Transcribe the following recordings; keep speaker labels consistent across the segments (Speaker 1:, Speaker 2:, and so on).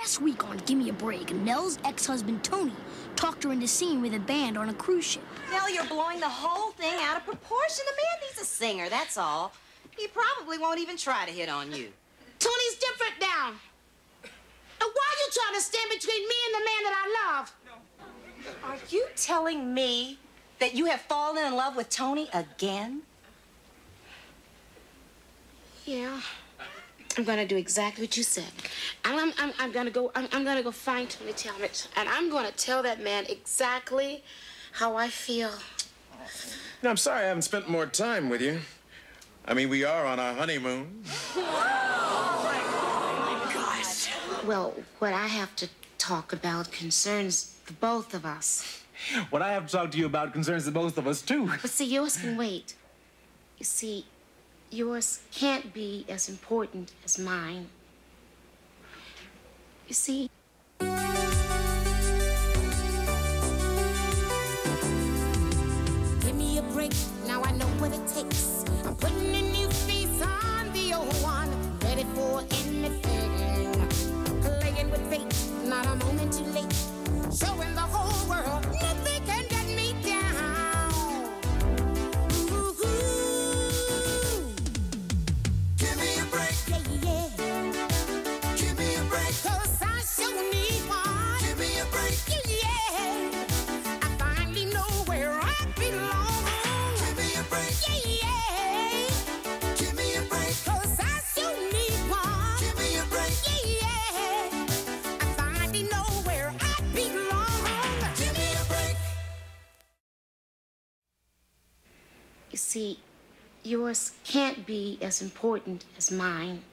Speaker 1: Last week on Gimme a Break, Nell's ex-husband, Tony, talked her into singing with a band on a cruise ship.
Speaker 2: Nell, you're blowing the whole thing out of proportion. The man needs a singer, that's all. He probably won't even try to hit on you.
Speaker 3: Tony's different now. And why are you trying to stand between me and the man that I love?
Speaker 2: Are you telling me that you have fallen in love with Tony again?
Speaker 3: Yeah. I'm gonna do exactly what you said. I'm gonna go find Tony Talmadge, and I'm gonna tell that man exactly how I feel.
Speaker 4: No, I'm sorry I haven't spent more time with you. I mean, we are on our honeymoon.
Speaker 3: Oh my gosh. Well, what I have to talk about concerns the both of us.
Speaker 5: What I have to talk to you about concerns the both of us, too.
Speaker 3: But see, yours can wait. You see, yours can't be as important as mine. You see...
Speaker 6: Give me a break, now I know what it takes. I'm putting a new face on the old one, ready for anything. Playing with fate, not a moment too late. Showing the whole world nothing can get me down. Ooh, give me a break. Yeah, yeah. Give me a break. 'Cause I sure need one. Give me a break. Yeah. I finally know where I belong. Give me a break. Yeah, yeah. Give me a break. 'Cause I sure need one. Give me a break. Yeah, yeah. I finally know where I belong. Give me a break.
Speaker 3: You see, yours can't be as important as mine.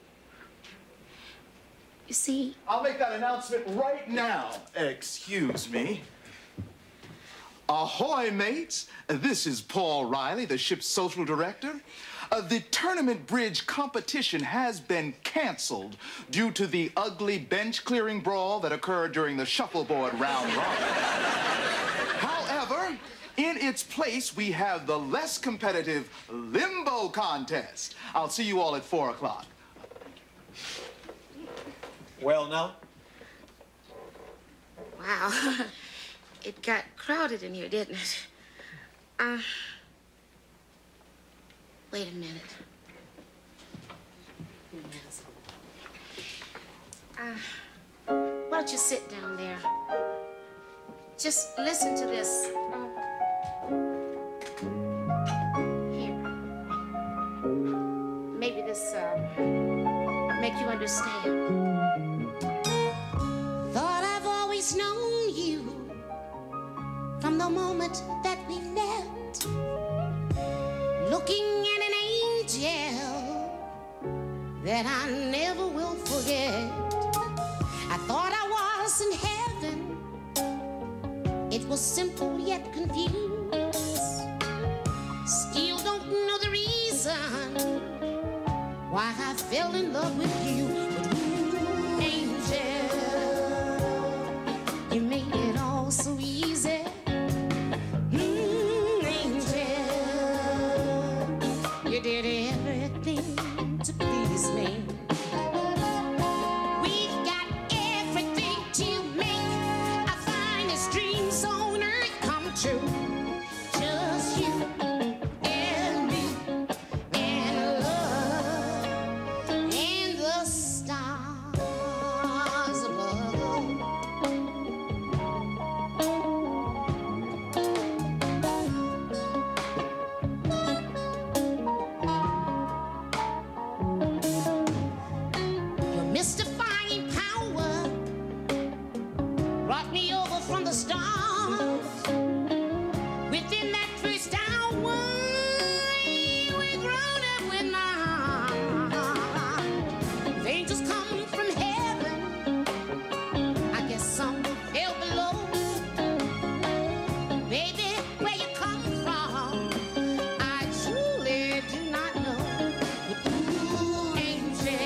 Speaker 3: You see...
Speaker 7: I'll make that announcement right now. Excuse me. Ahoy, mates. This is Paul Riley, the ship's social director. The tournament bridge competition has been canceled due to the ugly bench-clearing brawl that occurred during the shuffleboard round robin. However, in its place, we have the less competitive limbo contest. I'll see you all at 4 o'clock.
Speaker 5: Well, now?
Speaker 3: Wow. It got crowded in here, didn't it? Wait a minute. Why don't you sit down there? Just listen to this. Here. Maybe this, make you understand.
Speaker 6: Thought I've always known you from the moment that we met. Looking at an angel that I never will forget. I thought I was in heaven. It was simple yet confused. Still don't know the reason why I fell in love with you. But ooh, angel, you made it all so easy. Angel, you did everything to please me. We've got everything to make our finest dreams on earth come true. Just you and me and love and the stars above. Your mystifying power brought me over from the stars. Within that first hour, we grown up with mine. If angels come from heaven, I guess some fell below. Baby, where you come from, I truly do not know. But ooh, angel,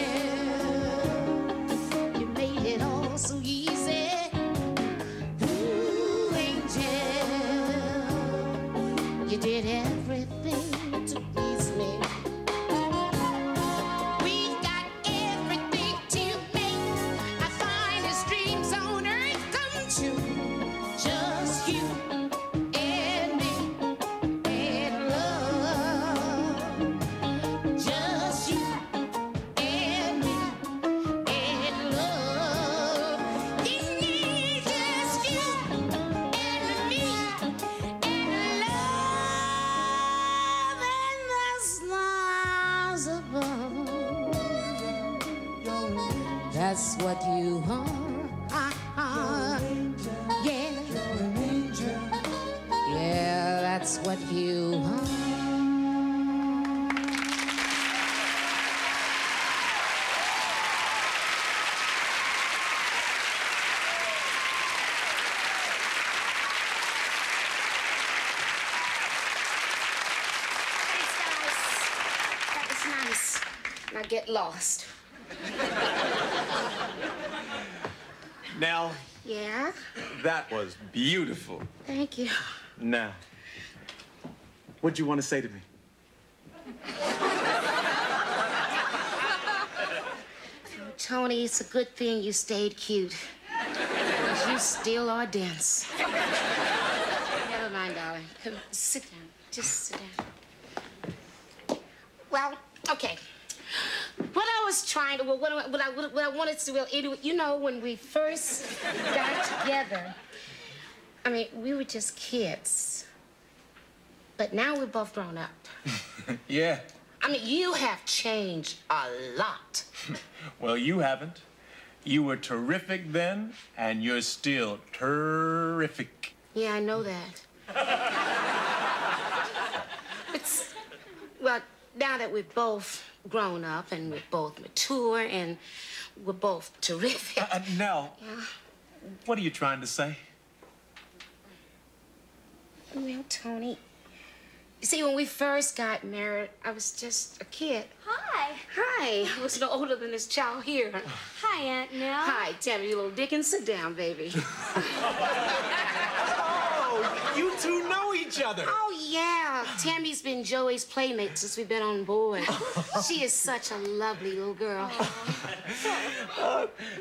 Speaker 6: That's what you are. Yeah. Yeah, that's what you are.
Speaker 3: Now get lost.
Speaker 4: Nell,
Speaker 3: Yeah?
Speaker 4: that was beautiful.
Speaker 3: Thank you.
Speaker 4: Now, what'd you want to say to me?
Speaker 3: Tony, it's a good thing you stayed cute. 'Cause you still are dense. Never mind, darling. Come, sit down. Just sit down. Well, okay. What I was trying to, what I wanted to, well, you know, when we first got together, I mean, we were just kids. But now we're both grown up.
Speaker 4: Yeah.
Speaker 3: I mean, you have changed a lot.
Speaker 4: Well, you haven't. You were terrific then, and you're still terrific.
Speaker 3: Yeah, I know that. Well, now that we're both grown up and we're both mature and we're both terrific.
Speaker 4: Nell,
Speaker 3: Yeah.
Speaker 4: what are you trying to say?
Speaker 3: Well, Tony, you see, when we first got married, I was just a kid.
Speaker 1: Hi.
Speaker 3: Hi. I was no older than this child here.
Speaker 1: Hi, Aunt Nell.
Speaker 3: Hi, Tammy, you little Dickens. Sit down, baby.
Speaker 4: Oh, you two know each other.
Speaker 3: Oh, yeah. Tammy's been Joey's playmate since we've been on board. She is such a lovely little girl.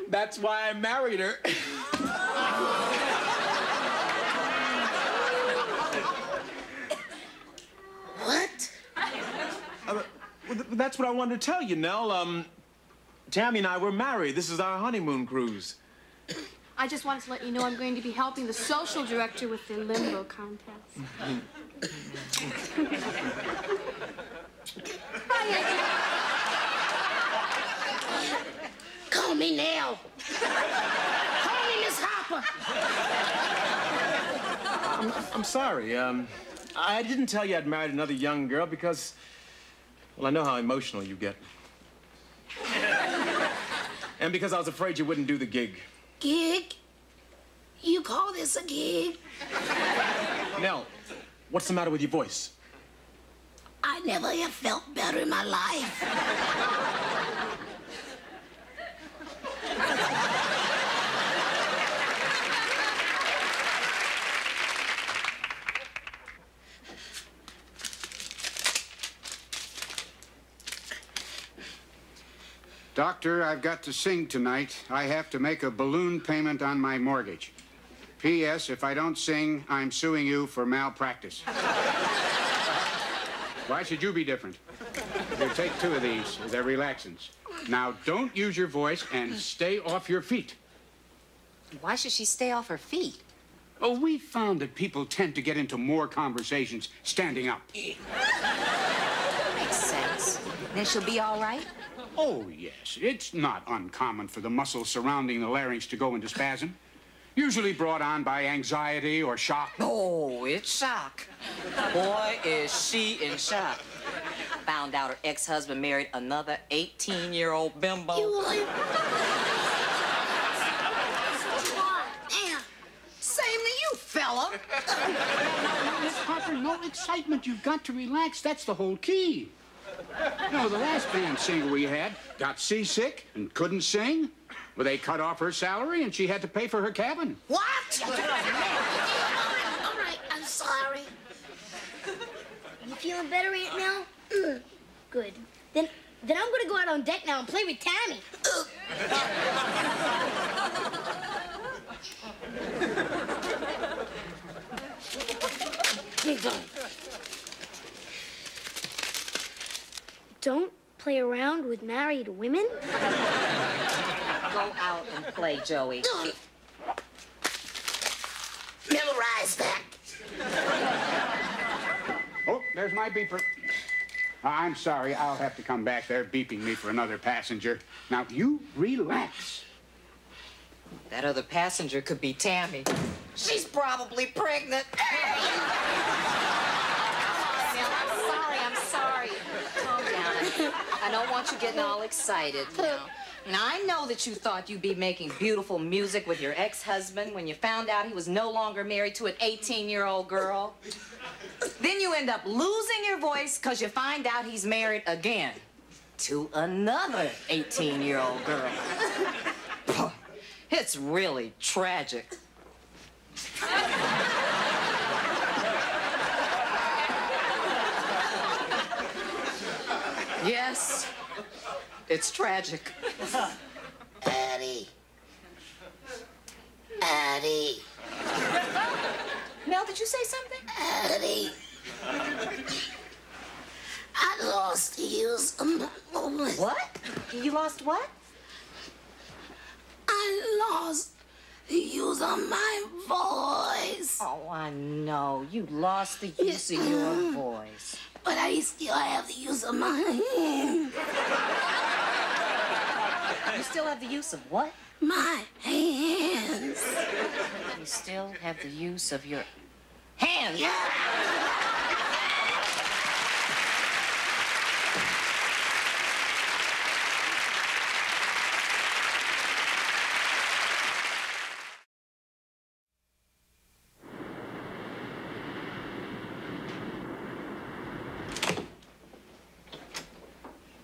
Speaker 4: That's why I married her.
Speaker 3: What?
Speaker 4: That's what I wanted to tell you, Nell. Tammy and I were married. This is our honeymoon cruise.
Speaker 8: I just wanted to let you know I'm going to be helping the social director with the limbo contest.
Speaker 3: Call me Nell. Call me Miss Hopper.
Speaker 4: I'm sorry. I didn't tell you I'd married another young girl because, well, I know how emotional you get. And because I was afraid you wouldn't do the gig.
Speaker 3: Gig? You call this a gig?
Speaker 4: Nell, what's the matter with your voice?
Speaker 3: I never have felt better in my life.
Speaker 9: Doctor, I've got to sing tonight. I have to make a balloon payment on my mortgage. P.S. If I don't sing, I'm suing you for malpractice. Why should you be different? Here, take 2 of these. They're relaxants. Now, don't use your voice and stay off your feet.
Speaker 2: Why should she stay off her feet?
Speaker 9: Oh, we found that people tend to get into more conversations standing up.
Speaker 2: Makes sense. Then she'll be all right?
Speaker 9: Oh, yes. It's not uncommon for the muscles surrounding the larynx to go into spasm. Usually brought on by anxiety or shock.
Speaker 2: Oh, it's shock. Boy, is she in shock. Found out her ex-husband married another 18-year-old bimbo. Same to you, fella.
Speaker 9: Miss Harper, no excitement. You've got to relax. That's the whole key. You know, the last band singer we had got seasick and couldn't sing. Well, they cut off her salary and she had to pay for her cabin.
Speaker 3: What? All right, I'm sorry.
Speaker 1: You feeling better, Aunt Nell? Good. Then I'm gonna go out on deck now and play with Tammy. Don't play around with married women?
Speaker 2: Go out and play, Joey.
Speaker 3: Memorize that.
Speaker 9: Oh, there's my beeper. I'm sorry. I'll have to come back. They're beeping me for another passenger. Now, you relax.
Speaker 2: That other passenger could be Tammy. She's probably pregnant. I'm sorry. Calm down. I don't want you getting all excited now. Now, I know that you thought you'd be making beautiful music with your ex-husband when you found out he was no longer married to an 18-year-old girl. Then you end up losing your voice because you find out he's married again to another 18-year-old girl. It's really tragic. Yes, it's tragic.
Speaker 6: Addie. Addie.
Speaker 2: Mel, did you say something?
Speaker 6: Addie. I lost the use of my voice.
Speaker 2: What? You lost what?
Speaker 6: I lost the use of my voice.
Speaker 2: Oh, I know. You lost the use of your voice.
Speaker 6: But I still have the use of my hands.
Speaker 2: You still have the use of what?
Speaker 6: My hands.
Speaker 2: You still have the use of your hands?
Speaker 6: Yeah.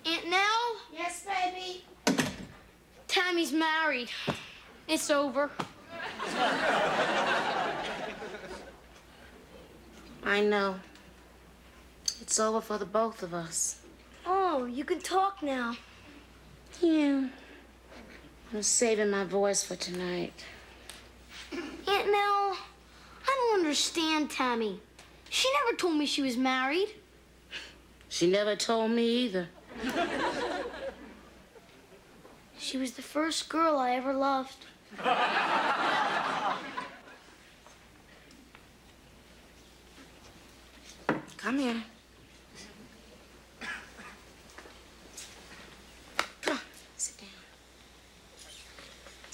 Speaker 1: Aunt Nell?
Speaker 3: Yes, baby?
Speaker 1: Tammy's married. It's over.
Speaker 3: I know. It's over for the both of us.
Speaker 1: Oh, you can talk now.
Speaker 3: Yeah. I'm saving my voice for tonight.
Speaker 1: Aunt Nell, I don't understand Tammy. She never told me she was married.
Speaker 3: She never told me either.
Speaker 1: She was the first girl I ever loved.
Speaker 3: Come here. Come on, sit down.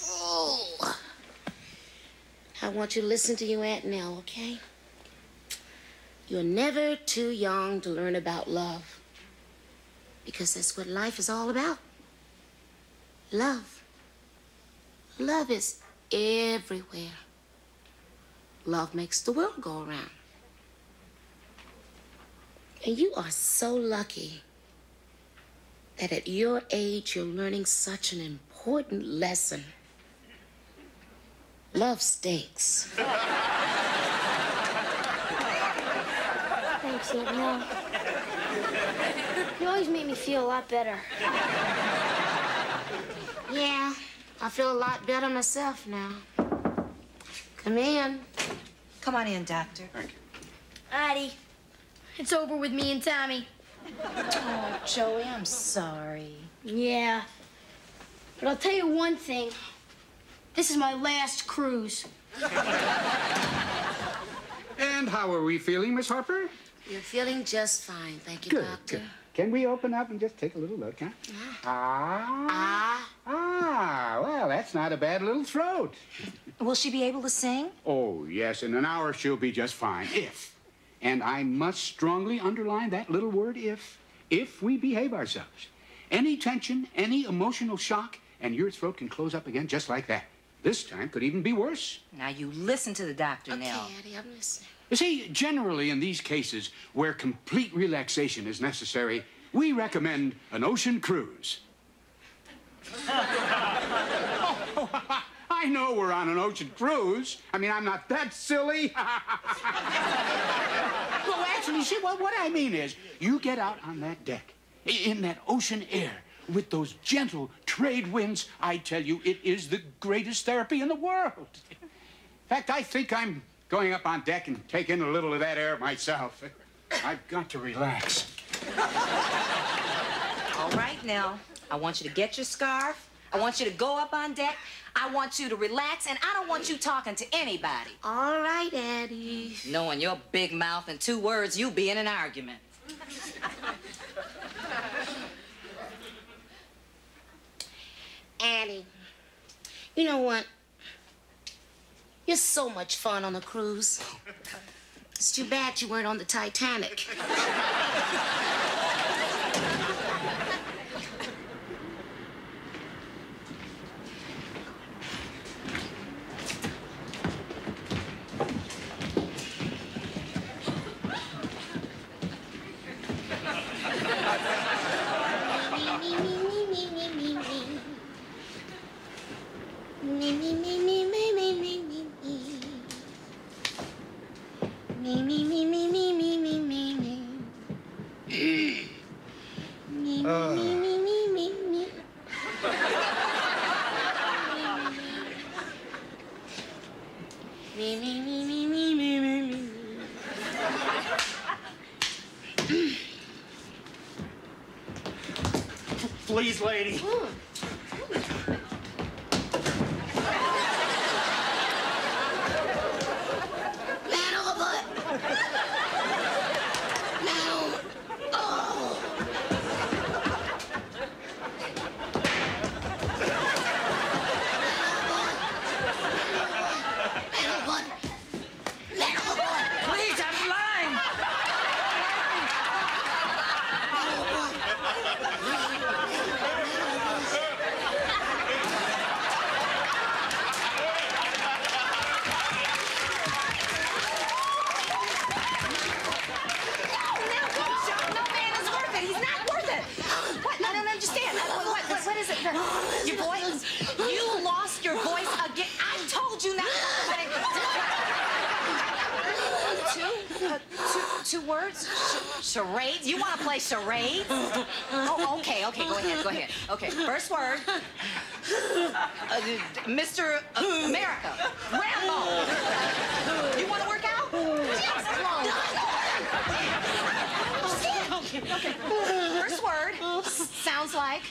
Speaker 3: Oh. I want you to listen to your Aunt Nell, okay? You're never too young to learn about love. Because that's what life is all about. Love. Love is everywhere. Love makes the world go around. And you are so lucky that at your age you're learning such an important lesson. Love stinks.
Speaker 1: Thanks, Aunt Nell. You always make me feel a lot better.
Speaker 3: Yeah, I feel a lot better myself now. Come in.
Speaker 2: Come on in, Doctor.
Speaker 9: Thank you.
Speaker 1: Addie, it's over with me and Tammy.
Speaker 2: Oh, Joey, I'm sorry.
Speaker 1: Yeah. But I'll tell you one thing. This is my last cruise.
Speaker 9: And how are we feeling, Miss Harper?
Speaker 3: You're feeling just fine, thank you,
Speaker 9: Good,
Speaker 3: Doctor.
Speaker 9: good. Can we open up and just take a little look, huh? Well, that's not a bad little throat.
Speaker 2: Will she be able to sing?
Speaker 9: Oh, yes, in an hour she'll be just fine, if. And I must strongly underline that little word, if we behave ourselves. Any tension, any emotional shock, and your throat can close up again just like that. This time could even be worse.
Speaker 2: Now, you listen to the doctor now.
Speaker 3: Okay, Addie, I'm listening.
Speaker 9: You see, generally in these cases where complete relaxation is necessary, we recommend an ocean cruise. I know we're on an ocean cruise. I mean, I'm not that silly. Well, actually, see, what I mean is, you get out on that deck, in that ocean air, with those gentle trade winds. I tell you, it is the greatest therapy in the world. In fact, I think I'm going up on deck and taking a little of that air myself. I've got to relax.
Speaker 2: All right, now, I want you to get your scarf. I want you to go up on deck. I want you to relax, and I don't want you talking to anybody.
Speaker 3: All right, Addie.
Speaker 2: Knowing your big mouth and 2 words, you'll be in an argument.
Speaker 3: Annie, you know what? You're so much fun on a cruise. It's too bad you weren't on the Titanic.
Speaker 4: Please, lady.
Speaker 2: Your voice? You lost your voice again. I told you not to. Two words? Charades? You want to play charades? Oh, okay, go ahead. Okay, first word. Mr. America. Rambo. You want to work out? Okay. First word sounds like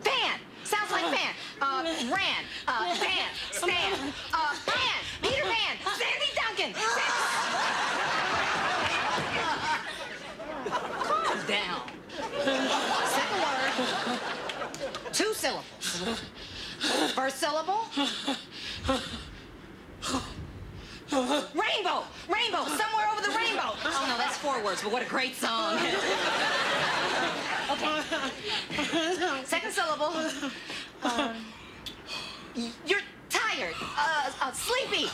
Speaker 2: fan. Sounds like fan. Ran. Van. Stan. Pan. Peter Pan. Sandy Duncan. Calm down. Second word. 2 syllables. First syllable. Rainbow! Rainbow! Somewhere over the rainbow! Oh, no, that's 4 words, but what a great song. Okay. Second syllable. You're tired. Sleepy.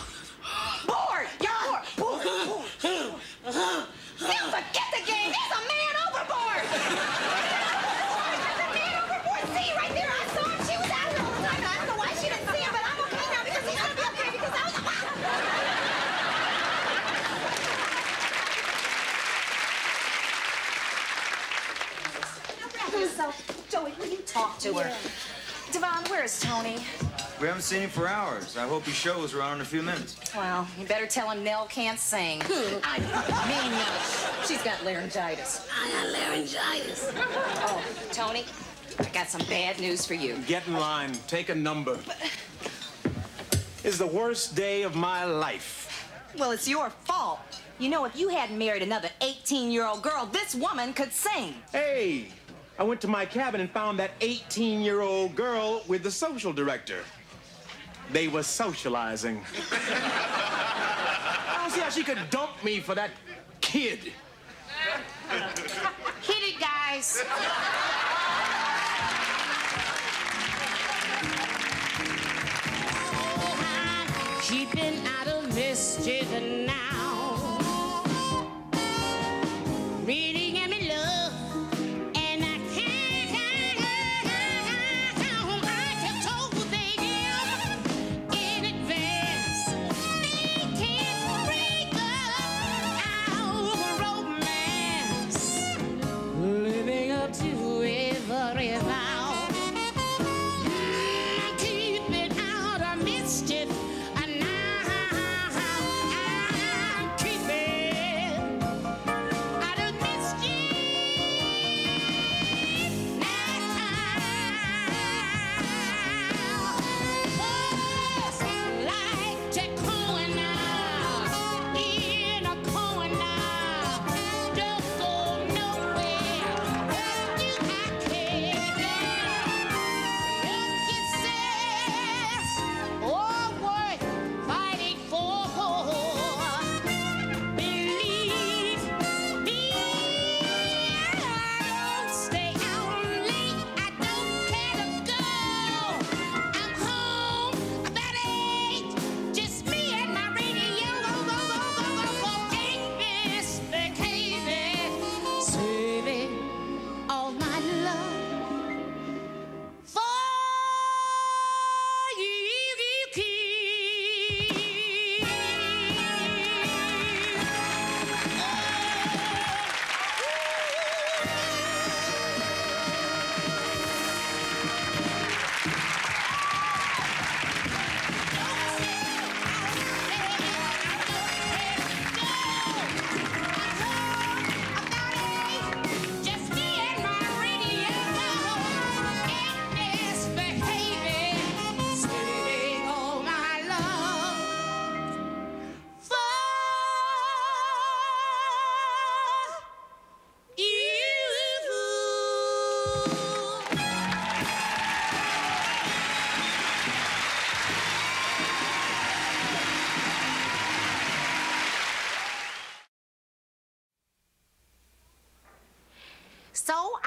Speaker 2: Bored. You're bored. You forget the game. There's a man overboard. There's a man overboard. See, right there, I saw him. She was out all the time. I don't know why she didn't see him, but I'm okay now because he's going to be okay because I was... Joey, will you talk to her? Devon, where's Tony?
Speaker 10: We haven't seen him for hours. I hope he shows around in a few minutes.
Speaker 2: Well, you better tell him Nell can't sing. I mean, she's got laryngitis.
Speaker 3: I got laryngitis.
Speaker 2: Oh, Tony, I got some bad news for you.
Speaker 4: Get in line. Take a number. It's the worst day of my life.
Speaker 2: Well, it's your fault. You know, if you hadn't married another 18-year-old girl, this woman could sing.
Speaker 4: Hey, I went to my cabin and found that 18-year-old girl with the social director. They were socializing. I don't see how she could dump me for that kid.
Speaker 3: Hit it, guys. Keeping out of mischief now. Really give me love. And I can't. I have told them in advance. They can't break our romance. Living up to every vow. Keeping out of mischief.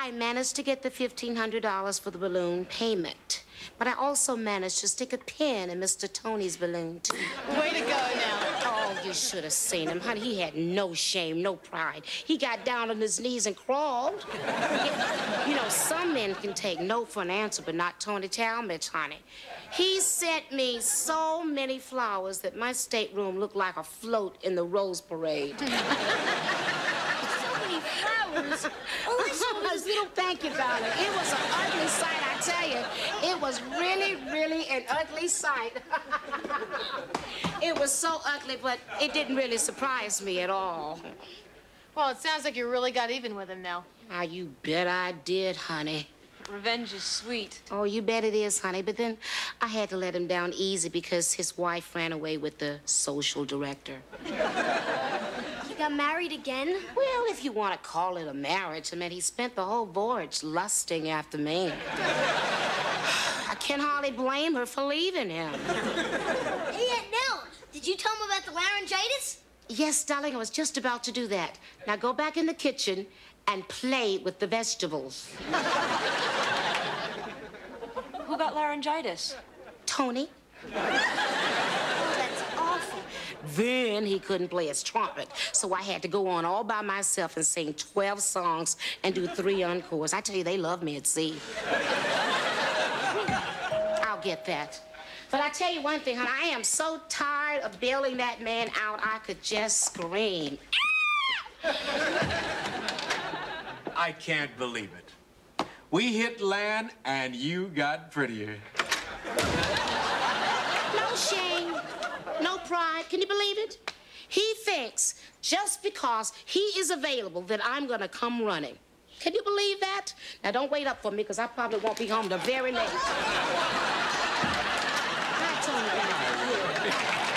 Speaker 3: I managed to get the $1,500 for the balloon payment. But I also managed to stick a pin in Mr. Tony's balloon, too.
Speaker 8: Way to go now.
Speaker 3: Oh, you should have seen him, honey. He had no shame, no pride. He got down on his knees and crawled. You know, some men can take no for an answer, but not Tony Talmadge, honey. He sent me so many flowers that my stateroom looked like a float in the Rose Parade.
Speaker 1: So many flowers.
Speaker 3: Oh, I saw his little thank you, darling. It was an ugly sight, I tell you. It was really, really an ugly sight. It was so ugly, but it didn't really surprise me at all.
Speaker 8: Well, it sounds like you really got even with him now.
Speaker 3: Ah, you bet I did, honey.
Speaker 8: Revenge is sweet.
Speaker 3: Oh, you bet it is, honey. But then I had to let him down easy because his wife ran away with the social director.
Speaker 1: You got married again?
Speaker 3: Well, if you want to call it a marriage, I mean, he spent the whole voyage lusting after me. I can hardly blame her for leaving him.
Speaker 1: Hey, Aunt Nell, did you tell him about the laryngitis?
Speaker 3: Yes, darling, I was just about to do that. Now go back in the kitchen and play with the vegetables.
Speaker 8: Who got laryngitis?
Speaker 3: Tony.
Speaker 1: Oh, that's awful.
Speaker 3: Then he couldn't play his trumpet, so I had to go on all by myself and sing 12 songs and do 3 encores. I tell you, they love me at sea. I'll get that. But I tell you one thing, honey, I am so tired of bailing that man out, I could just scream.
Speaker 5: I can't believe it. We hit land and you got prettier.
Speaker 3: No shame, no pride. Can you believe it? He thinks just because he is available that I'm gonna come running. Can you believe that? Now don't wait up for me because I probably won't be home till very late. I told you that.